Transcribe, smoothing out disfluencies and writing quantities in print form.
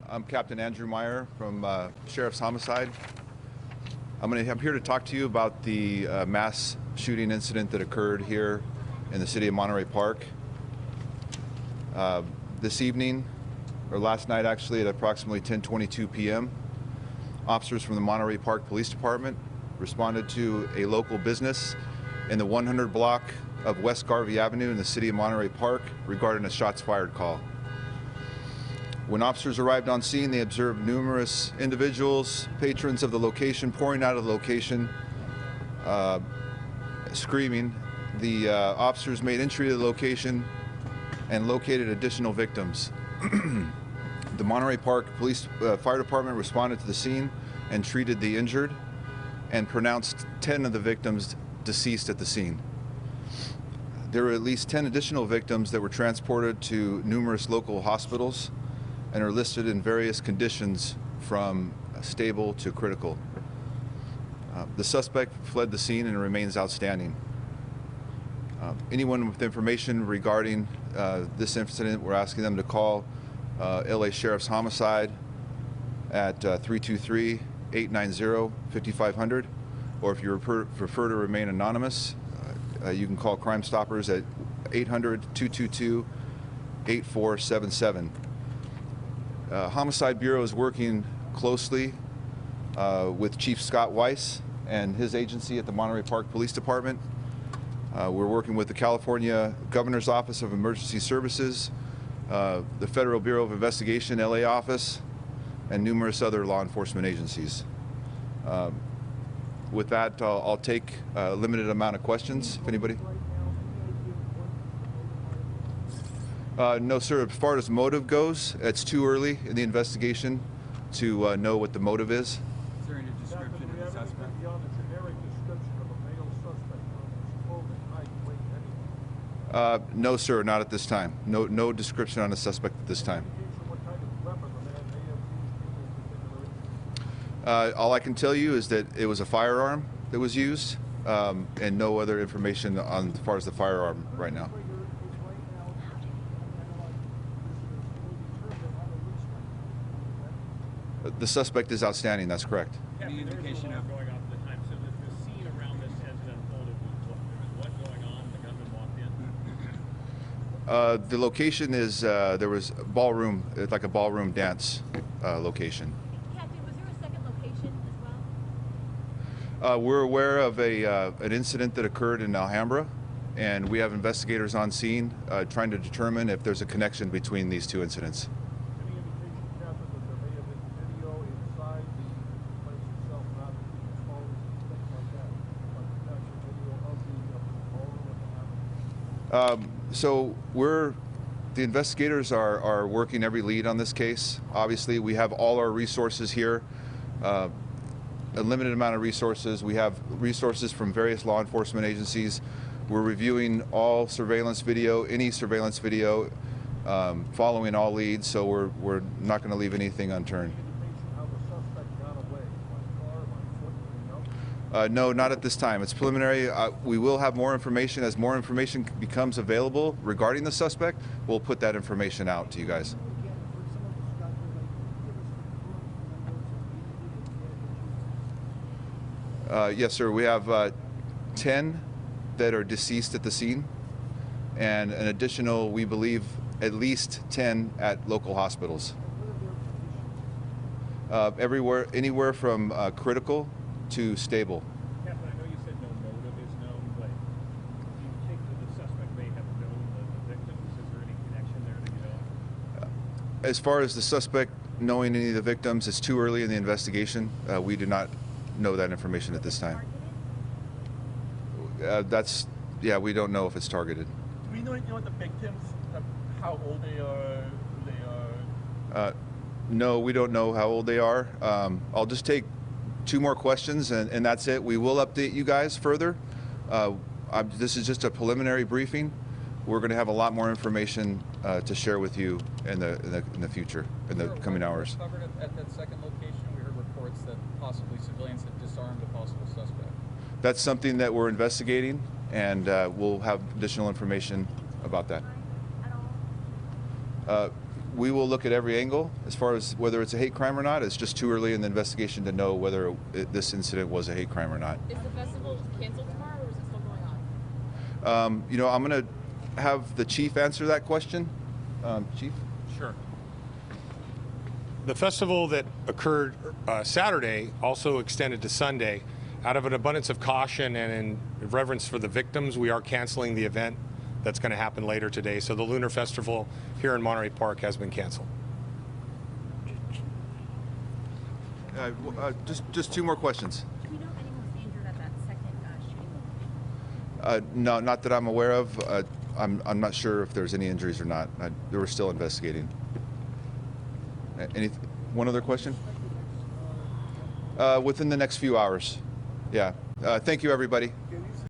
I'm Captain Andrew Meyer from Sheriff's Homicide. I'm here to talk to you about the mass shooting incident that occurred here in the city of Monterey Park. This evening, or last night actually, at approximately 10:22 p.m., officers from the Monterey Park Police Department responded to a local business in the 100 block of West Garvey Avenue in the city of Monterey Park regarding a shots fired call. When officers arrived on scene, they observed numerous individuals, patrons of the location, pouring out of the location, screaming. The officers made entry to the location and located additional victims. The Monterey Park Police Fire Department responded to the scene and treated the injured and pronounced 10 of the victims deceased at the scene. There were at least 10 additional victims that were transported to numerous local hospitals and are listed in various conditions from stable to critical. The suspect fled the scene and remains outstanding. Anyone with information regarding this incident, we're asking them to call LA Sheriff's Homicide at 323-890-5500, or if you prefer to remain anonymous, you can call Crime Stoppers at 800-222-8477. Homicide Bureau is working closely with Chief Scott Weiss and his agency at the Monterey Park Police Department. We're working with the California Governor's Office of Emergency Services, the Federal Bureau of Investigation LA office, and numerous other law enforcement agencies. With that, I'll take a limited amount of questions, if anybody. No, sir. As far as motive goes, it's too early in the investigation to know what the motive is. Is there any description of the suspect? Beyond the generic description of a male suspect, his clothing, height, weight, anything? No, sir, not at this time. No description on the suspect at this time. What kind of weapon the man may have used in this particular incident? All I can tell you is that it was a firearm that was used, and no other information on as far as the firearm right now. The suspect is outstanding, that's correct. Any indication of going off at the time? So the scene around this has been unfolded with what going on? The gunman walked in? The location is, there was a ballroom, like a ballroom dance location. Captain, was there a second location as well? We're aware of an incident that occurred in Alhambra, and we have investigators on scene trying to determine if there's a connection between these two incidents. Any indication, Captain, that there may have been video inside the place itself, not being exposed, things like that? Like actual video of the ballroom at the Avenue? So the investigators are working every lead on this case. Obviously, we have all our resources here, a limited amount of resources. We have resources from various law enforcement agencies. We're reviewing all surveillance video, any surveillance video, following all leads, so we're not going to leave anything unturned. Indication how the suspect got away? By car, by foot, do we know? No, not at this time. It's preliminary. We will have more information. As more information becomes available regarding the suspect, we'll put that information out to you guys. Yes, sir. We have 10 that are deceased at the scene, and an additional, we believe, at least 10 at local hospitals. Anywhere from critical to stable. Captain, I know you said no motive is known, but do you think that the suspect may have known the victims? Is there any connection there that you know of? As far as the suspect knowing any of the victims, it's too early in the investigation. We do not know that information at this time. We don't know if it's targeted. Do we know anything about the victims, how old they are, who they are? No, we don't know how old they are. I'll just take 2 more questions and that's it. We will update you guys further. This is just a preliminary briefing. We're going to have a lot more information to share with you in the future, in the coming hours. Covered at that second location, we heard reports that possibly civilians had disarmed a possible suspect. That's something that we're investigating, and we'll have additional information about that. We will look at every angle as far as whether it's a hate crime or not. It's just too early in the investigation to know whether this incident was a hate crime or not. Is the festival canceled tomorrow, or is it still going on? You know, I'm going to have the chief answer that question. Chief? Sure. The festival that occurred Saturday also extended to Sunday. Out of an abundance of caution and in reverence for the victims, we are canceling the event that's going to happen later today. So the Lunar Festival here in Monterey Park has been canceled. Just two more questions. Do we know if anyone was injured at that second shooting location? No, not that I'm aware of. I'm not sure if there's any injuries or not. They were still investigating. One other question? Within the next few hours. Yeah. Thank you, everybody. Can you